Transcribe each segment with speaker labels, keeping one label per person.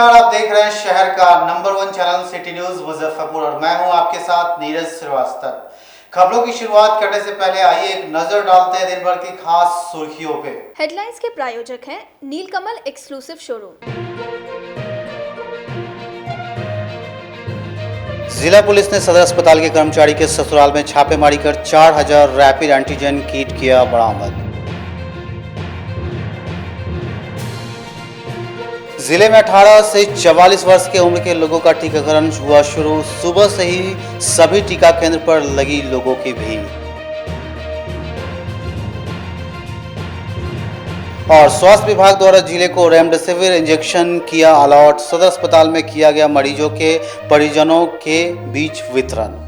Speaker 1: नमस्कार, आप देख रहे हैं शहर का number 1 channel city news Muzaffarpur और मैं हूं आपके साथ नीरज श्रीवास्तव। खबरों की शुरुआत करने से पहले आइए एक नजर डालते हैं दिन भर की खास सुर्खियों पे।
Speaker 2: हेडलाइंस के प्रायोजक हैं नीलकमल एक्सक्लूसिव शोरूम।
Speaker 1: जिला पुलिस ने सदर अस्पताल के कर्मचारी के ससुराल में छापेमारी कर 4000 रैपिड एंटीजन किट किया बरामद। जिले में 18 से 44 वर्ष के उम्र के लोगों का टीकाकरण हुआ शुरू। सुबह से ही सभी टीका केंद्र पर लगी लोगों की भीड़। और स्वास्थ्य विभाग द्वारा जिले को रेमडेसिविर इंजेक्शन किया अलॉट। सदर अस्पताल में किया गया मरीजों के परिजनों के बीच वितरण।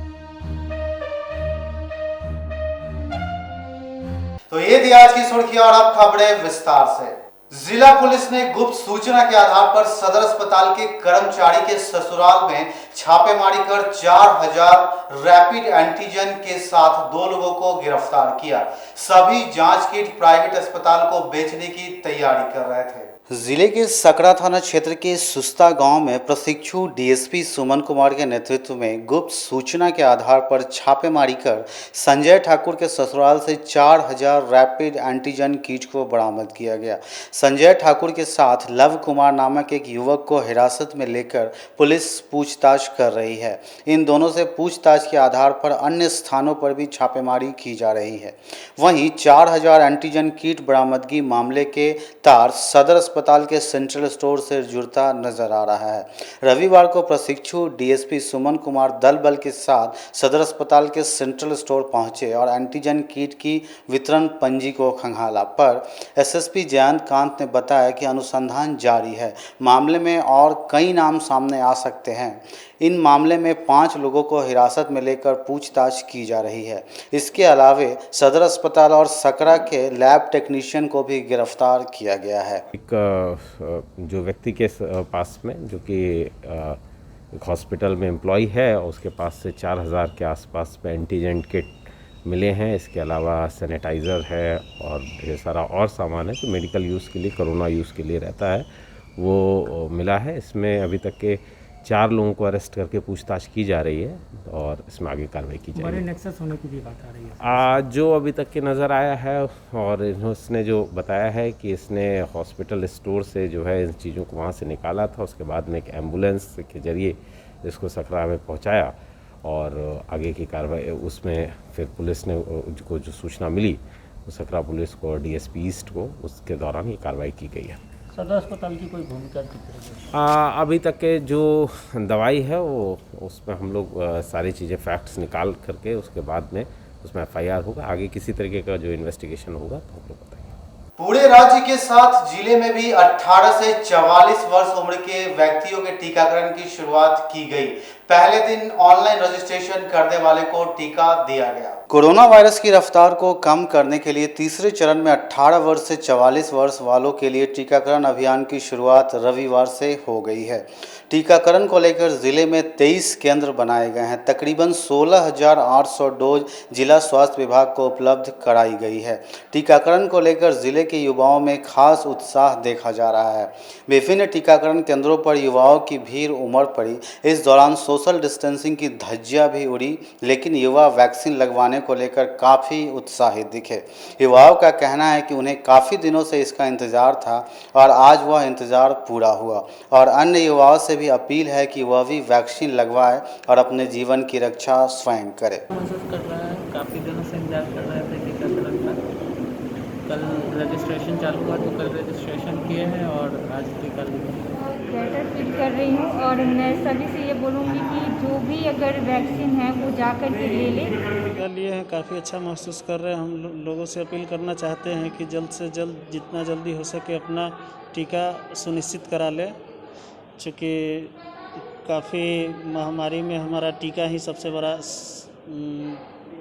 Speaker 1: तो ये थी आज की सुर्खियां और अब खबरें विस्तार से। जिला पुलिस ने गुप्त सूचना के आधार पर सदर अस्पताल के कर्मचारी के ससुराल में छापेमारी कर 4000 रैपिड एंटीजन के साथ 2 लोगों को गिरफ्तार किया। सभी जांच किट प्राइवेट अस्पताल को बेचने की तैयारी कर रहे थे। जिले के सकरा थाना क्षेत्र के सुस्ता गांव में प्रशिक्षु डीएसपी सुमन कुमार के नेतृत्व में गुप्त सूचना के आधार पर छापेमारी कर संजय ठाकुर के ससुराल से 4000 रैपिड एंटीजन किट को बरामद किया गया। संजय ठाकुर के साथ लव कुमार नामक एक युवक को हिरासत में लेकर पुलिस पूछताछ कर रही है। इन दोनों से पूछताछ के आधार पर अन्य स्थानों पर भी छापेमारी की जा रही है। वहीं 4000 एंटीजन किट बरामदगी मामले के तार सदर अस्पताल के सेंट्रल स्टोर से जुड़ता नजर आ रहा है। रविवार को प्रशिक्षु डीएसपी सुमन कुमार दल बल के साथ सदर अस्पताल के सेंट्रल स्टोर पहुंचे और एंटीजन किट की वितरण पंजी को खंगाला पर एसएसपी जयंत कांत ने बताया कि अनुसंधान जारी है। मामले में और कई नाम सामने आ सकते हैं। इन मामले में 5 लोगों को हिरासत में लेकर पूछताछ की जा रही है। इसके अलावे सदर अस्पताल और सकरा के लैब टेक्नीशियन को भी गिरफ्तार किया गया है।
Speaker 3: जो व्यक्ति के पास में जो कि एक हॉस्पिटल में एम्प्लॉय है, उसके पास से 4000 के आसपास में एंटीजन किट मिले हैं। इसके अलावा सैनिटाइज़र है और ढेर सारा और सामान है जो मेडिकल यूज़ के लिए, कोरोना यूज़ के लिए रहता है, वो मिला है। इसमें अभी तक के 4 लोगों को अरेस्ट करके पूछताछ की जा रही है और इसमें आगे कार्रवाई की जाएगी।
Speaker 4: बड़े नेक्सस होने की भी बात आ रही है
Speaker 3: जो अभी तक के नज़र आया है और इसने जो बताया है कि इसने हॉस्पिटल स्टोर से जो है इन चीज़ों को वहाँ से निकाला था, उसके बाद में एक एम्बुलेंस के ज़रिए इसको सकरा में पहुँचाया और आगे की कार्रवाई उसमें फिर पुलिस ने को जो सूचना मिली वो सकरा पुलिस को और डीएसपी ईस्ट को, उसके दौरान ये कार्रवाई की गई है।
Speaker 4: सदर अस्पताल की कोई भूमिका कितनी?
Speaker 3: अभी तक के जो दवाई है वो उसमें हम लोग सारी चीज़ें फैक्ट्स निकाल करके उसके बाद में उसमें एफआईआर होगा। आगे किसी तरीके का जो इन्वेस्टिगेशन होगा तो हम लोग बताएंगे।
Speaker 1: पूरे राज्य के साथ जिले में भी 18 से 44 वर्ष उम्र के व्यक्तियों के टीकाकरण की शुरुआत की गई। पहले दिन ऑनलाइन रजिस्ट्रेशन करने वाले को टीका दिया गया। कोरोना वायरस की रफ्तार को कम करने के लिए तीसरे चरण में 18 वर्ष से 44 वर्ष वालों के लिए टीकाकरण अभियान की शुरुआत रविवार से हो गई है। टीकाकरण को लेकर जिले में 23 केंद्र बनाए गए हैं। तकरीबन 16,800 डोज जिला स्वास्थ्य विभाग को उपलब्ध कराई गई है। टीकाकरण को लेकर जिले के युवाओं में खास उत्साह देखा जा रहा है। विभिन्न टीकाकरण केंद्रों पर युवाओं की भीड़ उमड़ पड़ी। इस दौरान सोशल डिस्टेंसिंग की धज्जियां भी उड़ी, लेकिन युवा वैक्सीन लगवाने को लेकर काफ़ी उत्साहित दिखे। युवाओं का कहना है कि उन्हें काफ़ी दिनों से इसका इंतज़ार था और आज वह इंतज़ार पूरा हुआ। और अन्य युवाओं से भी अपील है कि वह भी वैक्सीन लगवाए और अपने जीवन की रक्षा स्वयं करे।
Speaker 4: महसूस कर रहा है, काफ़ी दिनों से इंतजार कर रहे थे टीकाकरण का। कल रजिस्ट्रेशन चालू हुआ तो कल रजिस्ट्रेशन किए हैं और आज टीका लिया।
Speaker 5: बेटर फील कर रही हूँ और मैं सभी से ये बोलूँगी कि जो भी अगर वैक्सीन है वो जा कर के ले ले।
Speaker 6: टीका लिए हैं, काफ़ी अच्छा महसूस कर रहे हैं। हम लोगों से अपील करना चाहते हैं कि जल्द से जल्द जितना जल्दी हो सके अपना टीका सुनिश्चित करा लें, चूँकि काफ़ी महामारी में हमारा टीका ही सबसे बड़ा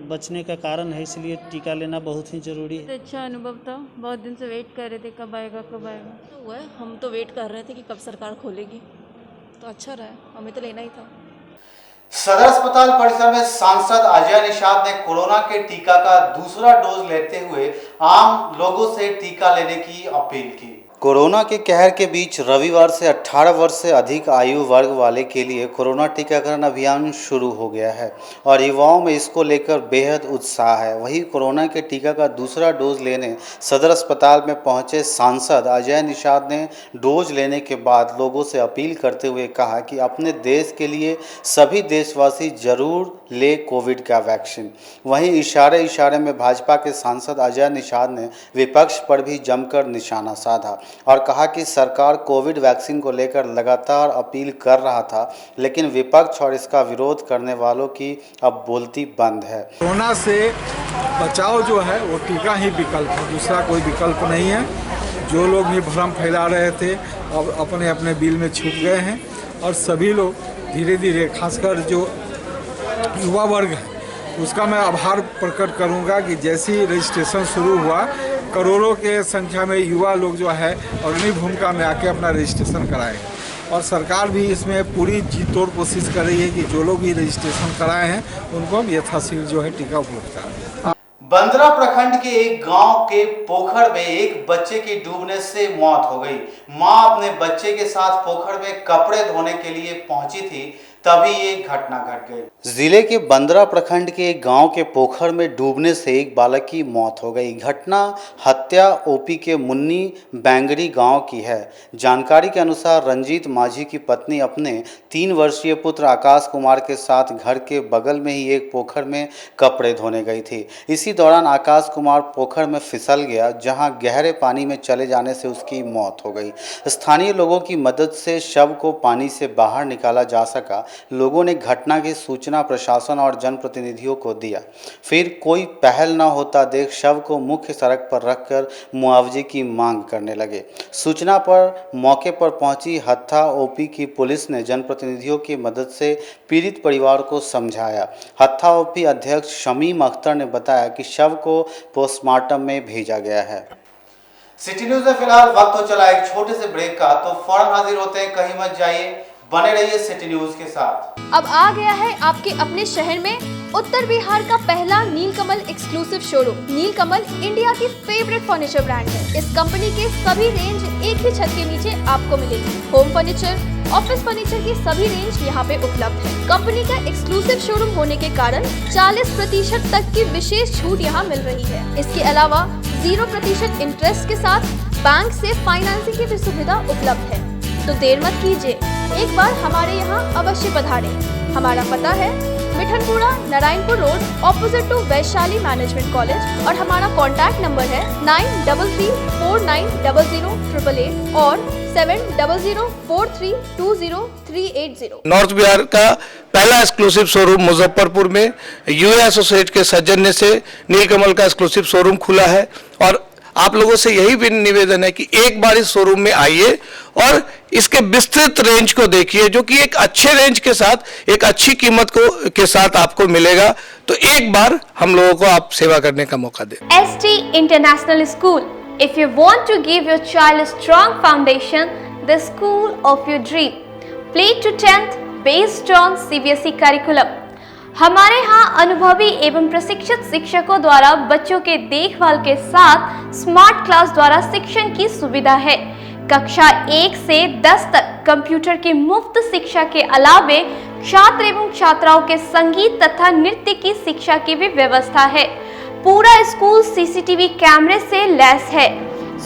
Speaker 6: बचने का कारण है, इसलिए टीका लेना बहुत ही ज़रूरी है।
Speaker 7: अच्छा अनुभव था, बहुत दिन से वेट कर रहे थे कब आएगा कब आएगा।
Speaker 8: तो हुआ है, हम तो वेट कर रहे थे कि कब सरकार खोलेगी, तो अच्छा रहा, हमें तो लेना ही था।
Speaker 1: सदर अस्पताल परिसर में सांसद अजय निषाद ने कोरोना के टीका का दूसरा डोज लेते हुए आम लोगों से टीका लेने की अपील की। कोरोना के कहर के बीच रविवार से 18 वर्ष से अधिक आयु वर्ग वाले के लिए कोरोना टीकाकरण अभियान शुरू हो गया है और युवाओं में इसको लेकर बेहद उत्साह है। वहीं कोरोना के टीका का दूसरा डोज लेने सदर अस्पताल में पहुंचे सांसद अजय निषाद ने डोज लेने के बाद लोगों से अपील करते हुए कहा कि अपने देश के लिए सभी देशवासी जरूर ले कोविड का वैक्सीन। वहीं इशारे में भाजपा के सांसद अजय निषाद ने विपक्ष पर भी जमकर निशाना साधा और कहा कि सरकार कोविड वैक्सीन को लेकर लगातार अपील कर रहा था, लेकिन विपक्ष और इसका विरोध करने वालों की अब बोलती बंद है।
Speaker 9: कोरोना से बचाव जो है वो टीका ही विकल्प है, दूसरा कोई विकल्प नहीं है। जो लोग भी भ्रम फैला रहे थे अब अपने अपने बिल में छूट गए हैं और सभी लोग धीरे धीरे, खासकर जो युवा वर्ग है उसका मैं आभार प्रकट करूंगा कि जैसे ही रजिस्ट्रेशन शुरू हुआ करोड़ों के संख्या में युवा लोग जो है अग्रणी भूमिका में आके अपना रजिस्ट्रेशन कराएंगे और सरकार भी इसमें पूरी जी तोड़ कोशिश कर रही है कि जो लोग भी रजिस्ट्रेशन कराए हैं उनको हम यथाशीघ्र जो है टीका उपलब्ध कराएं।
Speaker 1: बंदरा प्रखंड के एक गांव के पोखर में एक बच्चे की डूबने से मौत हो गई। मां अपने बच्चे के साथ पोखर में कपड़े धोने के लिए पहुंची थी, तभी ये घटना घट गई। जिले के बंदरा प्रखंड के एक गांव के पोखर में डूबने से एक बालक की मौत हो गई। घटना हत्या ओपी के मुन्नी बैंगरी गांव की है। जानकारी के अनुसार रंजीत माझी की पत्नी अपने 3 वर्षीय पुत्र आकाश कुमार के साथ घर के बगल में ही एक पोखर में कपड़े धोने गई थी। इसी दौरान आकाश कुमार पोखर में फिसल गया, जहां गहरे पानी में चले जाने से उसकी मौत हो गई। स्थानीय लोगों की मदद से शव को पानी से बाहर निकाला जा सका। लोगों ने घटना की सूचना प्रशासन और जनप्रतिनिधियों को दिया, फिर कोई पहल न होता देख शव को मुख्य सड़क पर रखकर मुआवजे की मांग करने लगे। सूचना पर मौके पर पहुंची हत्था ओपी की पुलिस ने जनप्रतिनिधियों की मदद से पीड़ित परिवार को समझाया। हत्था ओपी अध्यक्ष शमीम अख्तर ने बताया कि शव को पोस्टमार्टम में भेजा गया है। सिटी न्यूज़ में फिलहाल वक्त हो चला एक छोटे से ब्रेक का, तो फौरन हाजिर होते हैं, कहीं मत जाइए, बने रहिए सिटी न्यूज के साथ।
Speaker 2: अब आ गया है आपके अपने शहर में उत्तर बिहार का पहला नीलकमल एक्सक्लूसिव शोरूम। नीलकमल इंडिया की फेवरेट फर्नीचर ब्रांड है। इस कंपनी के सभी रेंज एक ही छत के नीचे आपको मिलेगी। होम फर्नीचर, ऑफिस फर्नीचर की सभी रेंज यहाँ पे उपलब्ध है। कंपनी का एक्सक्लूसिव शोरूम होने के कारण 40% तक की विशेष छूट यहाँ मिल रही है। इसके अलावा 0% इंटरेस्ट के साथ बैंक से फाइनेंसिंग की भी सुविधा उपलब्ध है। तो देर मत कीजिए, एक बार हमारे यहाँ अवश्य पधारें। हमारा पता है Mithanpura, Narayanpur road, opposite to Vaishali management college और हमारा कॉन्टैक्ट नंबर है 9334900888 और 7004320380।
Speaker 10: नॉर्थ बिहार का पहला एक्सक्लूसिव शोरूम मुजफ्फरपुर में यूए एसोसिएट के सौजन्य से नीलकमल का एक्सक्लूसिव शोरूम खुला है और आप लोगों से यही भी निवेदन है कि एक बार इस शोरूम में आइए और इसके विस्तृत रेंज को देखिए, जो कि एक अच्छे रेंज के साथ एक अच्छी कीमत के साथ आपको मिलेगा। तो एक बार हम लोगों को आप सेवा करने का मौका दें।
Speaker 11: ST International School. If you want to give your child a strong foundation, the school of your dream. Play to 10th based on CBSE curriculum. हमारे यहाँ अनुभवी एवं प्रशिक्षित शिक्षकों द्वारा बच्चों के देखभाल के साथ स्मार्ट क्लास द्वारा शिक्षण की सुविधा है। कक्षा 1 से 10 तक कंप्यूटर की मुफ्त शिक्षा के अलावे छात्र एवं छात्राओं के संगीत तथा नृत्य की शिक्षा की भी व्यवस्था है। पूरा स्कूल CCTV कैमरे से लैस है।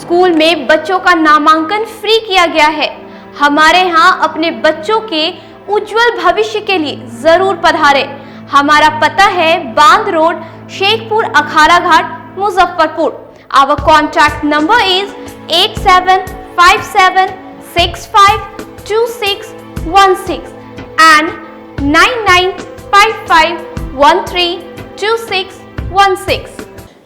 Speaker 11: स्कूल में बच्चों का नामांकन फ्री किया गया है। हमारे यहाँ अपने बच्चों के उज्जवल भविष्य के लिए जरूर पधारें। हमारा पता है बांध road, Shekhpur Akhara Ghat, Muzaffarpur. Our contact number is 8757652616 and 9955132616।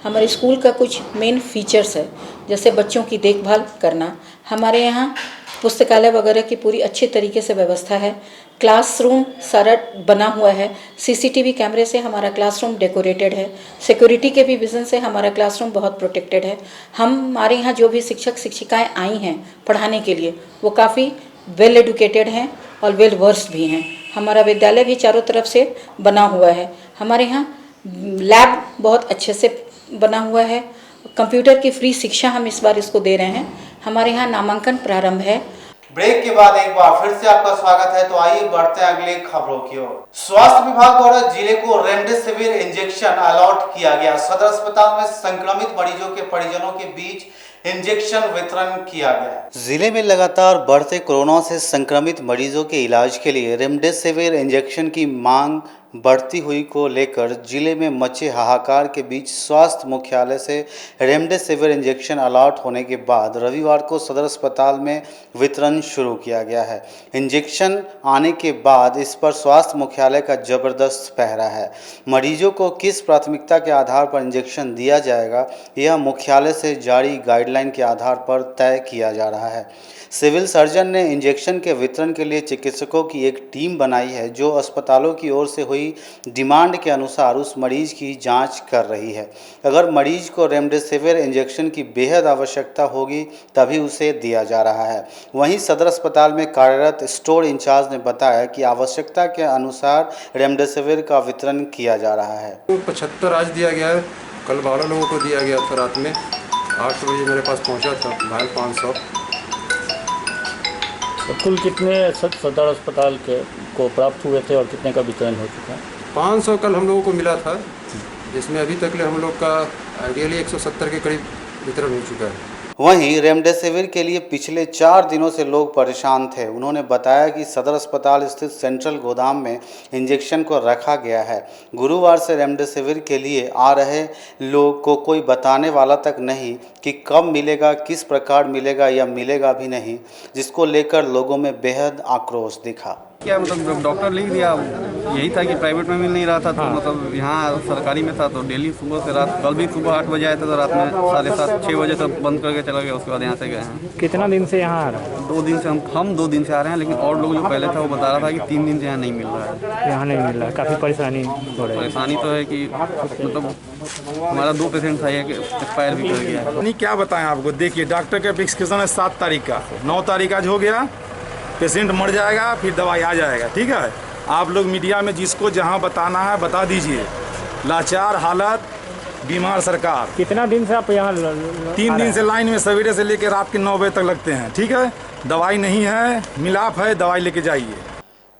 Speaker 12: हमारे स्कूल का कुछ मेन फीचर्स है, जैसे बच्चों की देखभाल करना। हमारे यहाँ पुस्तकालय वगैरह की पूरी अच्छी तरीके से व्यवस्था है। क्लासरूम सारा बना हुआ है। CCTV कैमरे से हमारा क्लासरूम डेकोरेटेड है। सिक्योरिटी के भी विजन से हमारा क्लासरूम बहुत प्रोटेक्टेड है। हमारे यहाँ जो भी शिक्षक शिक्षिकाएं आई हैं पढ़ाने के लिए वो काफ़ी वेल एडुकेटेड हैं और वेल वर्स्ड भी हैं। हमारा विद्यालय भी चारों तरफ से बना हुआ है। हमारे यहाँ लैब बहुत अच्छे से बना हुआ है। कंप्यूटर की फ्री शिक्षा हम इस बार इसको दे रहे हैं। हमारे यहाँ नामांकन प्रारंभ है।
Speaker 1: ब्रेक के बाद एक बार फिर से आपका स्वागत है। तो आइए बढ़ते हैं अगले खबरों की ओर। स्वास्थ्य विभाग द्वारा जिले को रेमडेसिविर इंजेक्शन अलॉट किया गया। सदर अस्पताल में संक्रमित मरीजों के परिजनों के बीच इंजेक्शन वितरण किया गया। जिले में लगातार बढ़ते कोरोना से संक्रमित मरीजों के इलाज के लिए रेमडेसिविर इंजेक्शन की मांग बढ़ती हुई को लेकर जिले में मचे हाहाकार के बीच स्वास्थ्य मुख्यालय से रेमडेसिविर इंजेक्शन अलॉट होने के बाद रविवार को सदर अस्पताल में वितरण शुरू किया गया है। इंजेक्शन आने के बाद इस पर स्वास्थ्य मुख्यालय का जबरदस्त पहरा है। मरीजों को किस प्राथमिकता के आधार पर इंजेक्शन दिया जाएगा, यह मुख्यालय से जारी गाइडलाइन के आधार पर तय किया जा रहा है। सिविल सर्जन ने इंजेक्शन के वितरण के लिए चिकित्सकों की एक टीम बनाई है, जो अस्पतालों की ओर से हुई डिमांड के अनुसार उस मरीज की जांच कर रही है। अगर मरीज को रेमडेसिविर इंजेक्शन की बेहद आवश्यकता होगी तभी उसे दिया जा रहा है। वहीं सदर अस्पताल में कार्यरत स्टोर इंचार्ज ने बताया कि आवश्यकता के अनुसार रेमडेसिविर का वितरण किया जा रहा है।
Speaker 13: 75 आज दिया गया है, कल 12 लोगों को दिया गया था। रात में 8 बजे मेरे पास पहुँचा था भाई 500।
Speaker 14: तो कुल कितने सदर अस्पताल के को प्राप्त हुए थे और कितने का वितरण हो चुका है?
Speaker 13: 500 कल हम लोगों को मिला था, जिसमें अभी तक हम लोग का आइडियली 170 के करीब वितरण हो चुका है।
Speaker 1: वहीं रेमडेसिविर के लिए पिछले 4 दिनों से लोग परेशान थे। उन्होंने बताया कि सदर अस्पताल स्थित सेंट्रल गोदाम में इंजेक्शन को रखा गया है। गुरुवार से रेमडेसिविर के लिए आ रहे लोग को कोई बताने वाला तक नहीं कि कब मिलेगा, किस प्रकार मिलेगा या मिलेगा भी नहीं, जिसको लेकर लोगों में बेहद आक्रोश दिखा।
Speaker 15: क्या मतलब डॉक्टर लिख दिया, यही था कि प्राइवेट में मिल नहीं रहा था, तो मतलब यहाँ सरकारी में था, तो डेली सुबह से रात, कल भी सुबह 8 बजे आए थे, तो रात में 7:30-6 बजे तक बंद करके चला गया। उसके बाद यहाँ से गए हैं।
Speaker 14: कितना दिन से यहाँ आ रहा है?
Speaker 15: 2 दिन से हम 2 दिन से आ रहे हैं, लेकिन और लोग जो पहले था वो बता रहा था कि 3 दिन से यहाँ नहीं मिल रहा है।
Speaker 14: यहाँ नहीं मिल रहा है, काफ़ी परेशानी हो रही है।
Speaker 15: परेशानी तो है कि मतलब हमारा 2 पेशेंट था, एक एक्सपायर भी कर गया है।
Speaker 9: नहीं क्या बताएं आपको, देखिए डॉक्टर का प्रिस्क्रिप्शन है 7 तारीख का, 9 तारीख आज हो गया, पेशेंट मर जाएगा, फिर दवाई आ जाएगा। ठीक है, आप लोग मीडिया में जिसको जहां बताना है बता दीजिए। लाचार हालत, बीमार सरकार।
Speaker 14: कितना दिन से आप यहाँ?
Speaker 9: 3 दिन से लाइन में सवेरे से लेकर रात के 9 बजे तक लगते हैं। ठीक है, दवाई नहीं है, मिलाप है, दवाई लेके जाइए।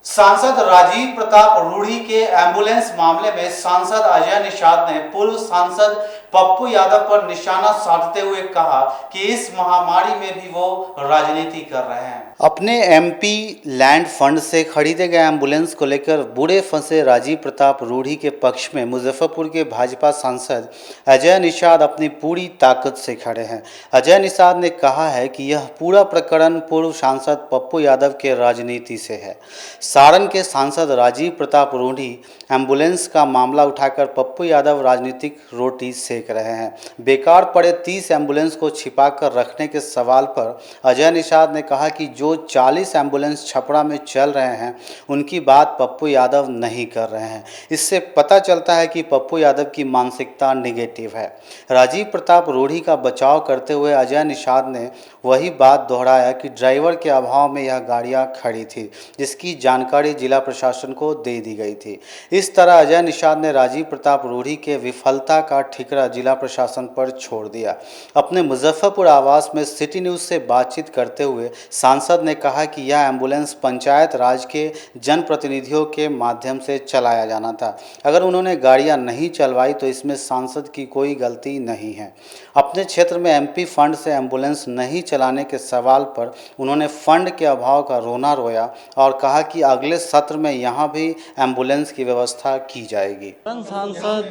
Speaker 1: सांसद राजीव प्रताप रूढ़ी के एम्बुलेंस मामले में सांसद अजय निषाद ने पूर्व सांसद पप्पू यादव पर निशाना साधते हुए कहा कि इस महामारी में भी वो राजनीति कर रहे हैं। अपने एमपी लैंड फंड से खरीदे गए एम्बुलेंस को लेकर बुरे फंसे राजीव प्रताप रूढ़ी के पक्ष में मुजफ्फरपुर के भाजपा सांसद अजय निषाद अपनी पूरी ताकत से खड़े हैं। अजय निषाद ने कहा है कि यह पूरा प्रकरण पूर्व सांसद पप्पू यादव के राजनीति से है। सारण के सांसद राजीव प्रताप रूढ़ी एम्बुलेंस का मामला उठाकर पप्पू यादव राजनीतिक रोटी सेक रहे हैं। बेकार पड़े 30 एम्बुलेंस को छिपाकर रखने के सवाल पर अजय निषाद ने कहा कि जो 40 एम्बुलेंस छपरा में चल रहे हैं उनकी बात पप्पू यादव नहीं कर रहे हैं। इससे पता चलता है कि पप्पू यादव की मानसिकता निगेटिव है। राजीव प्रताप रूढ़ी का बचाव करते हुए अजय निषाद ने वही बात दोहराया कि ड्राइवर के अभाव में यह गाड़ियां खड़ी थी, जिसकी जानकारी जिला प्रशासन को दे दी गई थी। इस तरह अजय निषाद ने राजीव प्रताप रूढ़ी के विफलता का ठिकरा जिला प्रशासन पर छोड़ दिया। अपने मुजफ्फरपुर आवास में सिटी न्यूज़ से बातचीत करते हुए सांसद ने कहा कि यह एम्बुलेंस पंचायत राज के जनप्रतिनिधियों के माध्यम से चलाया जाना था। अगर उन्होंने गाड़ियां नहीं चलवाई तो इसमें सांसद की कोई गलती नहीं है। अपने क्षेत्र में एमपी फंड से एम्बुलेंस नहीं चलाने के सवाल पर उन्होंने फंड के अभाव का रोना रोया और कहा कि अगले सत्र में यहाँ भी एम्बुलेंस की व्यवस्था की जाएगी।
Speaker 6: सांसद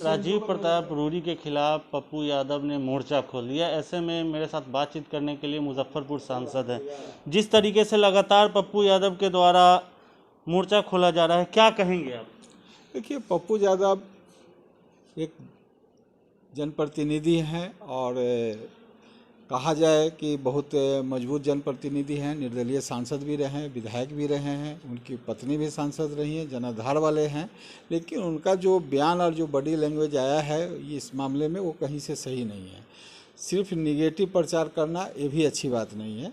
Speaker 6: राजीव प्रताप रूढ़ी के खिलाफ पप्पू यादव ने मोर्चा खोल दिया। ऐसे में मेरे साथ बातचीत करने के लिए मुजफ्फरपुर सांसद हैं। जिस तरीके से लगातार पप्पू यादव के द्वारा मोर्चा खोला जा रहा है, क्या कहेंगे आप?
Speaker 9: देखिए, पप्पू यादव एक जनप्रतिनिधि हैं और कहा जाए कि बहुत मजबूत जनप्रतिनिधि हैं। निर्दलीय सांसद भी रहे हैं, विधायक भी रहे हैं, उनकी पत्नी भी सांसद रही हैं, जनाधार वाले हैं। लेकिन उनका जो बयान और जो बॉडी लैंग्वेज आया है इस मामले में वो कहीं से सही नहीं है। सिर्फ निगेटिव प्रचार करना ये भी अच्छी बात नहीं है।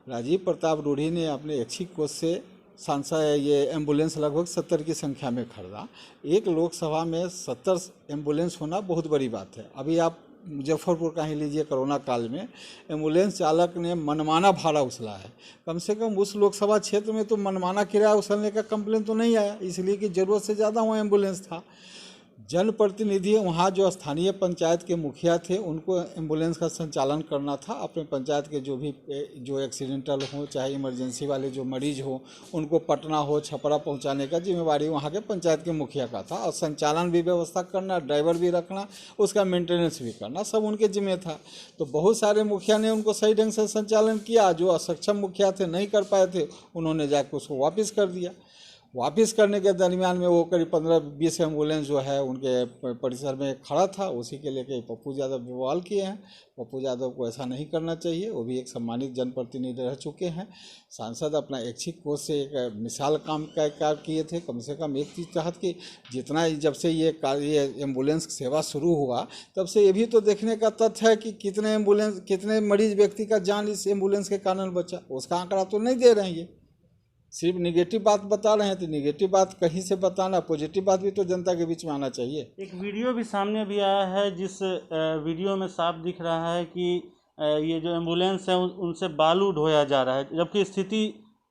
Speaker 9: राजीव प्रताप रूढ़ी ने अपने ऐच्छिक कोष से सांसद ये एम्बुलेंस लगभग 70 की संख्या में खरीदा। एक लोकसभा में 70 एम्बुलेंस होना बहुत बड़ी बात है। अभी आप मुजफ्फरपुर का ही लीजिए, कोरोना काल में एम्बुलेंस चालक ने मनमाना भाड़ा उछला है। कम से कम उस लोकसभा क्षेत्र में तो मनमाना किराया उछलने का कंप्लेन तो नहीं आया, इसलिए कि ज़रूरत से ज़्यादा वहाँ एम्बुलेंस था। जनप्रतिनिधि वहाँ जो स्थानीय पंचायत के मुखिया थे उनको एम्बुलेंस का संचालन करना था। अपने पंचायत के जो एक्सीडेंटल हो चाहे इमरजेंसी वाले जो मरीज हो उनको पटना हो छपरा पहुँचाने का जिम्मेवारी वहाँ के पंचायत के मुखिया का था, और संचालन भी व्यवस्था करना, ड्राइवर भी रखना, उसका मेंटेनेंस भी करना, सब उनके जिम्मे था। तो बहुत सारे मुखिया ने उनको सही ढंग से संचालन किया, जो असक्षम मुखिया थे नहीं कर पाए थे उन्होंने जाकर उसको वापस कर दिया। वापस करने के दरमियान में वो करीब 15-20 एम्बुलेंस जो है उनके परिसर में खड़ा था, उसी के लेके पप्पू यादव बवाल किए हैं। पप्पू यादव को ऐसा नहीं करना चाहिए, वो भी एक सम्मानित जनप्रतिनिधि रह चुके हैं। सांसद अपना ऐच्छिक कोष से एक मिसाल काम का कार्य किए थे। कम से कम एक चीज़ चाहत कि जितना जब से ये एम्बुलेंस सेवा शुरू हुआ तब से ये भी तो देखने का तथ्य है कि कितने मरीज व्यक्ति का जान इस एम्बुलेंस के कारण बचा, उसका आंकड़ा तो नहीं दे रहे हैं। ये सिर्फ निगेटिव बात बता रहे हैं, तो निगेटिव बात कहीं से बताना, पॉजिटिव बात भी तो जनता के बीच में आना चाहिए।
Speaker 6: एक वीडियो भी सामने भी आया है जिस वीडियो में साफ दिख रहा है कि ये जो एम्बुलेंस है उनसे बालू ढोया जा रहा है, जबकि स्थिति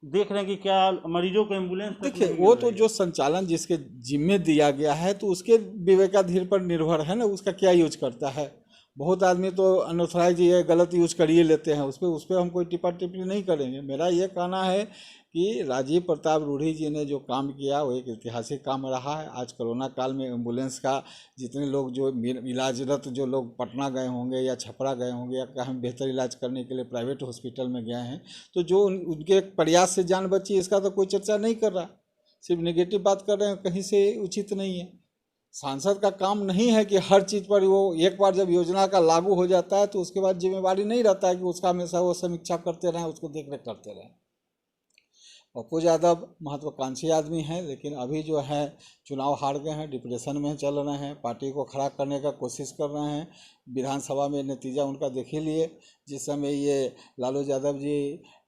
Speaker 6: देख रहे हैं कि क्या मरीजों को एम्बुलेंस
Speaker 9: देखिए वो तो जो संचालन जिसके जिम्मे दिया गया है तो उसके विवेकाधीन पर निर्भर है ना, उसका क्या यूज करता है। बहुत आदमी तो अनऑथराइज ये गलत यूज कर ही लेते हैं, उस पर हम कोई टिप्पा टिप्पणी नहीं करेंगे। मेरा ये कहना है कि राजीव प्रताप रूढ़ी जी ने जो काम किया वो एक ऐतिहासिक काम रहा है। आज कोरोना काल में एम्बुलेंस का जितने लोग जो इलाजरत जो लोग पटना गए होंगे या छपरा गए होंगे या कहीं बेहतर इलाज करने के लिए प्राइवेट हॉस्पिटल में गए हैं, तो जो उनके प्रयास से जान बची इसका तो कोई चर्चा नहीं कर रहा, सिर्फ नेगेटिव बात कर रहे हैं, कहीं से उचित नहीं है। सांसद का काम नहीं है कि हर चीज़ पर वो एक बार जब योजना का लागू हो जाता है तो उसके बाद जिम्मेवारी नहीं रहता है कि उसका हमेशा वो समीक्षा करते रहें, उसको देख रेख करते रहें। पप्पू यादव महत्वाकांक्षी आदमी हैं, लेकिन अभी जो है चुनाव हार गए हैं, डिप्रेशन में चल रहे हैं, पार्टी को खड़ा करने का कोशिश कर रहे हैं। विधानसभा में नतीजा उनका देख ही लिए, जिस समय ये लालू यादव जी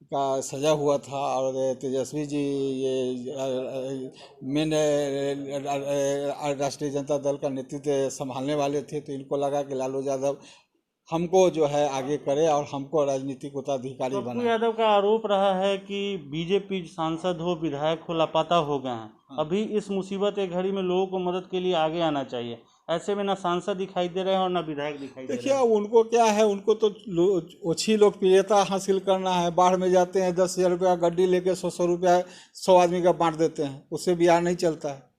Speaker 9: का सजा हुआ था और तेजस्वी जी ये मेन राष्ट्रीय जनता दल का नेतृत्व संभालने वाले थे, तो इनको लगा कि लालू यादव हमको जो है आगे करे और हमको राजनीतिक उत्तराधिकारी बनाए।
Speaker 6: पप्पू यादव का आरोप रहा है कि बीजेपी सांसद हो, विधायक हो, लापता हो गए हैं। अभी इस मुसीबत के घड़ी में लोगों को मदद के लिए आगे आना चाहिए। ऐसे में ना सांसद दिखाई दे रहे हैं और ना विधायक दिखाई दे रहे हैं।
Speaker 9: देखिए उनको क्या है, उनको तो ओछी लोकप्रियता हासिल करना है। बाढ़ में जाते हैं 10,000 रुपया गड्डी लेके 100 रुपया 100 आदमी का बांट देते हैं, उससे बिहार नहीं चलता है।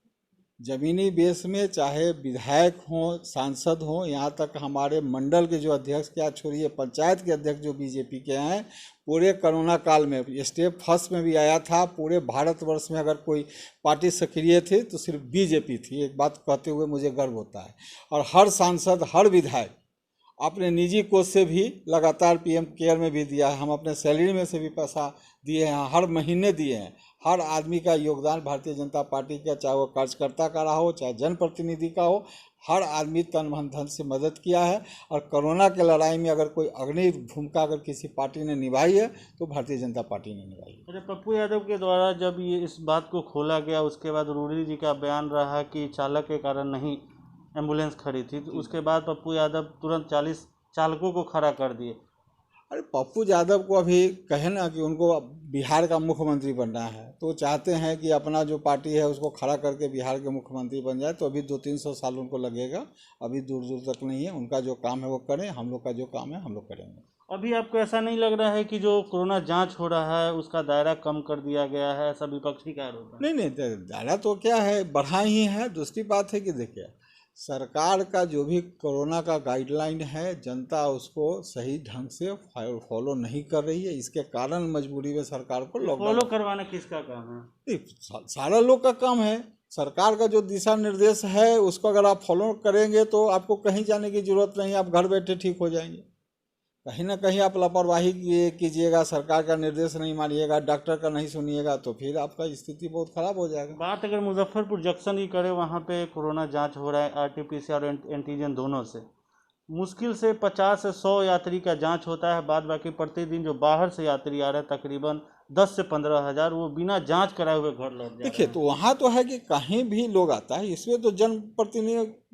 Speaker 9: जमीनी बेस में चाहे विधायक हों, सांसद हों, यहाँ तक हमारे मंडल के जो अध्यक्ष, क्या छोड़िए पंचायत के अध्यक्ष जो बीजेपी के हैं, पूरे कोरोना काल में स्टेप फर्स्ट में भी आया था। पूरे भारतवर्ष में अगर कोई पार्टी सक्रिय थी तो सिर्फ बीजेपी थी। एक बात कहते हुए मुझे गर्व होता है। और हर सांसद, हर विधायक अपने निजी कोष से भी लगातार पीएम केयर में भी दिया है। हम अपने सैलरी में से भी पैसा दिए हैं, हर महीने दिए हैं। हर आदमी का योगदान भारतीय जनता पार्टी का, चाहे वो कार्यकर्ता का रहा हो चाहे जनप्रतिनिधि का हो, हर आदमी तन मन धन से मदद किया है। और कोरोना के लड़ाई में अगर कोई अग्रणी भूमिका अगर किसी पार्टी ने निभाई है तो भारतीय जनता पार्टी ने निभाई है।
Speaker 6: अरे पप्पू यादव के द्वारा जब ये इस बात को खोला गया, उसके बाद रूढ़ी जी का बयान रहा कि चालक के कारण नहीं एम्बुलेंस खड़ी थी, तो उसके बाद पप्पू यादव तुरंत 40 चालकों को खड़ा कर दिए।
Speaker 9: अरे पप्पू यादव को अभी कहे ना कि उनको बिहार का मुख्यमंत्री बनना है, तो चाहते हैं कि अपना जो पार्टी है उसको खड़ा करके बिहार के मुख्यमंत्री बन जाए। तो अभी 200-300 साल उनको लगेगा, अभी दूर दूर तक नहीं है। उनका जो काम है वो करें, हम लोग का जो काम है हम लोग करेंगे।
Speaker 6: अभी आपको ऐसा नहीं लग रहा है कि जो कोरोना जांच हो रहा है उसका दायरा कम कर दिया गया है? ऐसा विपक्षी का आरोप है।
Speaker 9: नहीं, दायरा तो क्या है, बढ़ा ही है। दूसरी बात है कि देखिए सरकार का जो भी कोरोना का गाइडलाइन है, जनता उसको सही ढंग से फॉलो नहीं कर रही है। इसके कारण मजबूरी में सरकार को
Speaker 6: फॉलो करवाना किसका काम है?
Speaker 9: सारा लोग का काम है। सरकार का जो दिशा निर्देश है उसको अगर आप फॉलो करेंगे तो आपको कहीं जाने की जरूरत नहीं, आप घर बैठे ठीक हो जाएंगे। कहीं ना कहीं आप लापरवाही कीजिएगा, सरकार का निर्देश नहीं मानिएगा, डॉक्टर का नहीं सुनिएगा, तो फिर आपका स्थिति बहुत खराब हो जाएगा।
Speaker 6: बात अगर मुजफ्फरपुर जंक्शन की करें, वहाँ पे कोरोना जांच हो रहा है RT-PCR और एंटीजन दोनों से। मुश्किल से 50 से 100 यात्री का जांच होता है। बाद बाकी प्रतिदिन जो बाहर से यात्री आ रहे हैं तकरीबन 10 से 15 हज़ार वो बिना जांच कराए हुए घर लौट जाए।
Speaker 9: देखिए, तो वहाँ तो है कि कहीं भी लोग आता है, इसमें तो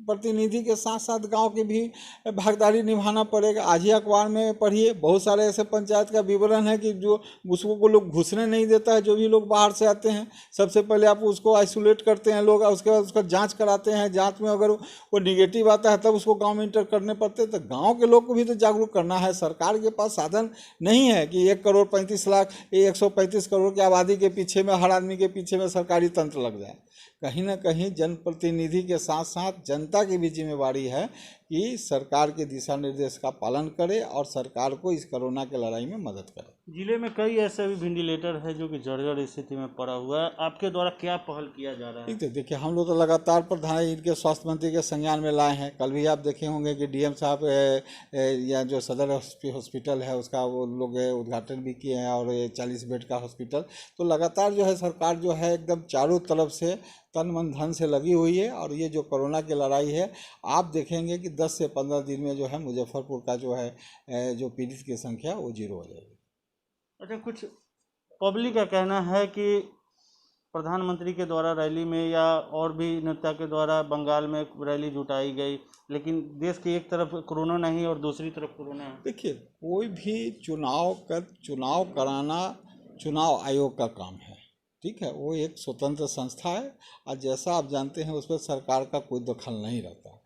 Speaker 9: प्रतिनिधि के साथ साथ गांव की भी भागीदारी निभाना पड़ेगा। आज ही अखबार में पढ़िए, बहुत सारे ऐसे पंचायत का विवरण है कि जो उसको को लोग घुसने नहीं देता है। जो भी लोग बाहर से आते हैं, सबसे पहले आप उसको आइसोलेट करते हैं लोग, उसके बाद उसका जांच कराते हैं। जांच में अगर वो निगेटिव आता है तब उसको गांव में इंटर करने पड़ते हैं। तो गांव के लोग को भी तो जागरूक करना है। सरकार के पास साधन नहीं है कि 1,35,35 करोड़ की आबादी के पीछे में, हर आदमी के पीछे में सरकारी तंत्र लग जाए। कहीं ना कहीं जनप्रतिनिधि के साथ साथ जनता की भी जिम्मेवारी है कि सरकार के दिशा निर्देश का पालन करे और सरकार को इस कोरोना के लड़ाई में मदद करे।
Speaker 6: जिले में कई ऐसे भी वेंटिलेटर है जो कि जर्जर स्थिति में पड़ा हुआ है, आपके द्वारा क्या पहल किया जा रहा है?
Speaker 9: ठीक है, देखिए, हम लोग तो लगातार प्रधान इनके स्वास्थ्य मंत्री के संज्ञान में लाए हैं। कल भी आप देखे होंगे कि डीएम साहब या जो सदर हॉस्पिटल है उसका वो लोग उद्घाटन भी किए हैं, और ये 40 बेड का हॉस्पिटल। तो लगातार जो है सरकार जो है एकदम चारों तरफ से तन मन धन से लगी हुई है। और ये जो कोरोना की लड़ाई है, आप देखेंगे कि 10 से 15 दिन में जो है मुजफ्फरपुर का जो है जो पीड़ित की संख्या वो 0 हो जाएगी।
Speaker 6: अच्छा, कुछ पब्लिक का कहना है कि प्रधानमंत्री के द्वारा रैली में या और भी नेता के द्वारा बंगाल में रैली जुटाई गई, लेकिन देश की एक तरफ कोरोना नहीं और दूसरी तरफ कोरोना है।
Speaker 9: देखिए, कोई भी चुनाव कराना चुनाव आयोग का काम है, ठीक है। वो एक स्वतंत्र संस्था है और जैसा आप जानते हैं उस पर सरकार का कोई दखल नहीं रहता।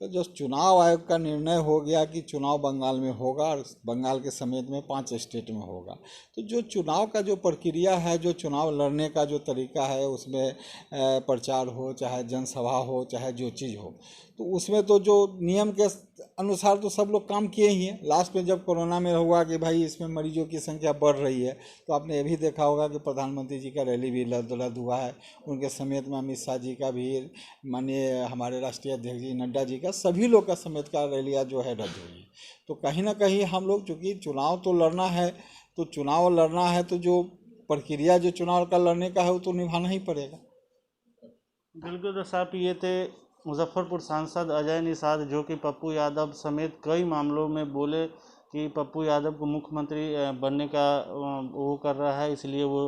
Speaker 9: तो जो चुनाव आयोग का निर्णय हो गया कि चुनाव बंगाल में होगा और बंगाल के समेत में 5 स्टेट में होगा, तो जो चुनाव का जो प्रक्रिया है, जो चुनाव लड़ने का जो तरीका है, उसमें प्रचार हो, चाहे जनसभा हो, चाहे जो चीज़ हो, तो उसमें तो जो नियम के अनुसार तो सब लोग काम किए ही हैं। लास्ट में जब कोरोना में हुआ कि भाई इसमें मरीजों की संख्या बढ़ रही है, तो आपने ये भी देखा होगा कि प्रधानमंत्री जी का रैली भी रद्द हुआ है। उनके समेत में अमित शाह जी का भी, माननीय हमारे राष्ट्रीय अध्यक्ष जी नड्डा जी का, सभी लोग का समेत का रैलियाँ जो है रद्द हुई। तो कहीं ना कहीं हम लोग, चूँकि चुनाव तो लड़ना है, तो जो प्रक्रिया जो चुनाव का लड़ने का है वो तो निभाना ही पड़ेगा।
Speaker 6: बिल्कुल। तो साहब, ये थे मुजफ्फरपुर सांसद अजय निषाद, जो कि पप्पू यादव समेत कई मामलों में बोले कि पप्पू यादव को मुख्यमंत्री बनने का वो कर रहा है, इसलिए वो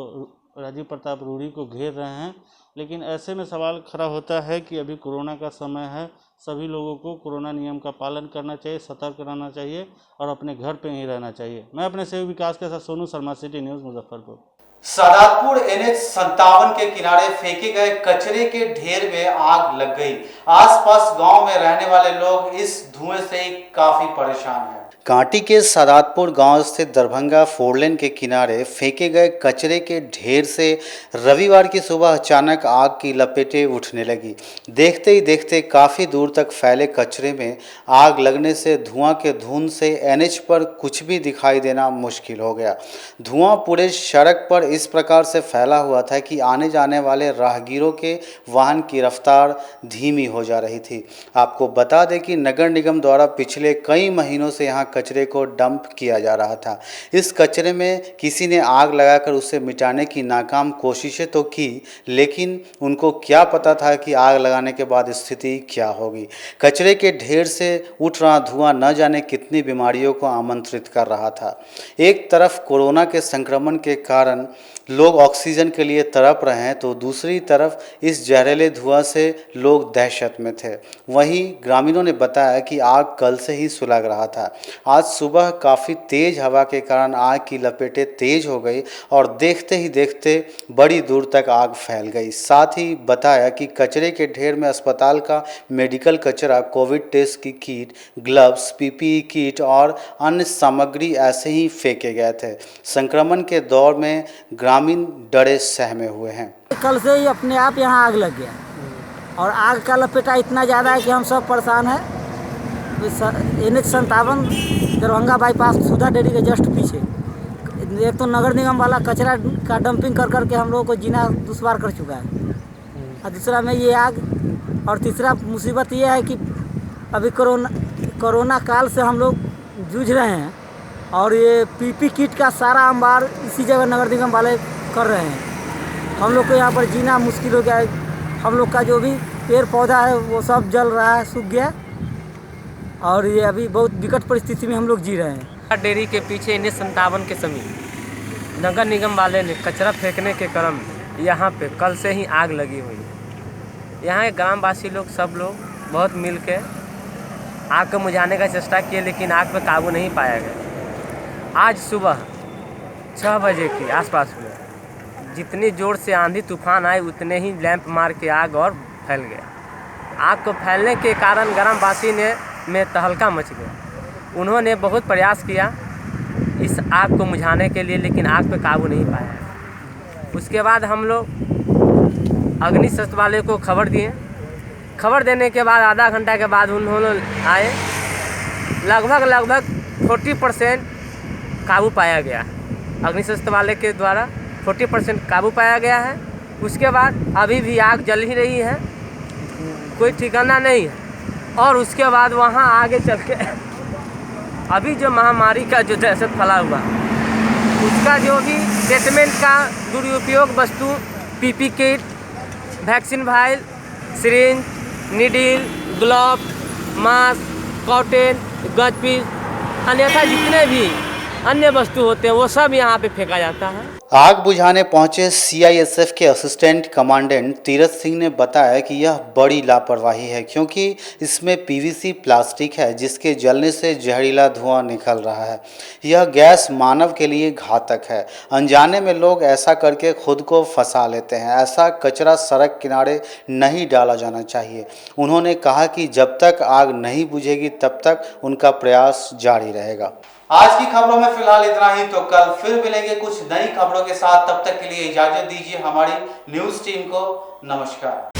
Speaker 6: राजीव प्रताप रूढ़ी को घेर रहे हैं। लेकिन ऐसे में सवाल खड़ा होता है कि अभी कोरोना का समय है, सभी लोगों को कोरोना नियम का पालन करना चाहिए, सतर्क रहना चाहिए और अपने घर पे ही रहना चाहिए। मैं अपने सहयोगी विकास के साथ Sonu Sharma, city news, Muzaffarpur.
Speaker 1: Sadatpur NH 57 के किनारे फेंके गए कचरे के ढेर में आग लग गई। आसपास गांव में रहने वाले लोग इस धुएं से काफी परेशान हैं। कांटी के सादातपुर गांव स्थित दरभंगा 4 लेन के किनारे फेंके गए कचरे के ढेर से रविवार की सुबह अचानक आग की लपेटें उठने लगी। देखते ही देखते काफ़ी दूर तक फैले कचरे में आग लगने से धुआं के धुंध से NH पर कुछ भी दिखाई देना मुश्किल हो गया। धुआं पूरे सड़क पर इस प्रकार से फैला हुआ था कि आने जाने वाले राहगीरों के वाहन की रफ्तार धीमी हो जा रही थी। आपको बता दें कि नगर निगम द्वारा पिछले कई महीनों से यहाँ कचरे को डंप किया जा रहा था। इस कचरे में किसी ने आग लगाकर उसे मिटाने की नाकाम कोशिशें तो की, लेकिन उनको क्या पता था कि आग लगाने के बाद स्थिति क्या होगी। कचरे के ढेर से उठ रहा धुआं न जाने कितनी बीमारियों को आमंत्रित कर रहा था। एक तरफ कोरोना के संक्रमण के कारण लोग ऑक्सीजन के लिए तड़प रहे हैं, तो दूसरी तरफ इस जहरीले धुआं से लोग दहशत में थे। वहीं ग्रामीणों ने बताया कि आग कल से ही सुलग रहा था। आज सुबह काफ़ी तेज़ हवा के कारण आग की लपेटें तेज हो गई और देखते ही देखते बड़ी दूर तक आग फैल गई। साथ ही बताया कि कचरे के ढेर में अस्पताल का मेडिकल कचरा, कोविड टेस्ट की किट, ग्लव्स, PPE किट और अन्य सामग्री ऐसे ही फेंके गए थे। संक्रमण के दौर में ग्रामीण डरे सहमे हुए हैं।
Speaker 16: कल से ही अपने आप यहाँ आग लग गया और आग का लपेटा इतना ज़्यादा है कि हम सब परेशान हैं। NH 57 दरभंगा बाईपास सुधा डेयरी के जस्ट पीछे एक तो नगर निगम वाला कचरा का डंपिंग कर करके हम लोगों को जीना दुश्वार कर चुका है, और दूसरा में ये आग, और तीसरा मुसीबत ये है कि अभी कोरोना काल से हम लोग जूझ रहे हैं और ये PPE किट का सारा अंबार इसी जगह नगर निगम वाले कर रहे हैं। हम लोग को यहाँ पर जीना मुश्किल हो गया है। हम लोग का जो भी पेड़ पौधा है वो सब जल रहा है, सूख गया, और ये अभी बहुत विकट परिस्थिति में हम लोग जी रहे हैं।
Speaker 17: डेयरी के पीछे NH 57 के समीप नगर निगम वाले ने कचरा फेंकने के क्रम में यहाँ पे कल से ही आग लगी हुई है। यहाँ के ग्रामवासी लोग सब लोग बहुत मिल के आग को बुझाने का चेष्टा किए, लेकिन आग पे काबू नहीं पाया गया। आज सुबह 6 बजे के आसपास में जितनी ज़ोर से आंधी तूफान आए उतने ही लैंप मार के आग और फैल गया। आग को फैलने के कारण ग्रामवासी में तहलका मच गया। उन्होंने बहुत प्रयास किया इस आग को बुझाने के लिए, लेकिन आग पे काबू नहीं पाया। उसके बाद हम लोग अग्निशस्त्र वाले को खबर दिए। खबर देने के बाद आधा घंटा के बाद उन्होंने आए। लगभग 40% काबू पाया गया। अग्निशस्त्र वाले के द्वारा 40% काबू पाया गया है। उसके बाद अभी भी आग जल ही रही है, कोई ठिकाना नहीं है। और उसके बाद वहाँ आगे चल के अभी जो महामारी का जो दहशत फैला हुआ, उसका जो भी ट्रीटमेंट का दुरुपयोग वस्तु PP kit, vaccine vial, syringe, needle, glove, mask, cotton, gauze piece, अन्यथा जितने भी अन्य वस्तु होते हैं वो सब यहाँ पे फेंका जाता है।
Speaker 1: आग बुझाने पहुंचे सीआईएसएफ के असिस्टेंट कमांडेंट तीरथ सिंह ने बताया कि यह बड़ी लापरवाही है, क्योंकि इसमें पीवीसी प्लास्टिक है जिसके जलने से जहरीला धुआं निकल रहा है। यह गैस मानव के लिए घातक है। अनजाने में लोग ऐसा करके खुद को फंसा लेते हैं। ऐसा कचरा सड़क किनारे नहीं डाला जाना चाहिए। उन्होंने कहा कि जब तक आग नहीं बुझेगी तब तक उनका प्रयास जारी रहेगा। आज की खबरों में फिलहाल इतना ही। तो कल फिर मिलेंगे कुछ नई खबरों के साथ। तब तक के लिए इजाजत दीजिए हमारी न्यूज़ टीम को। नमस्कार।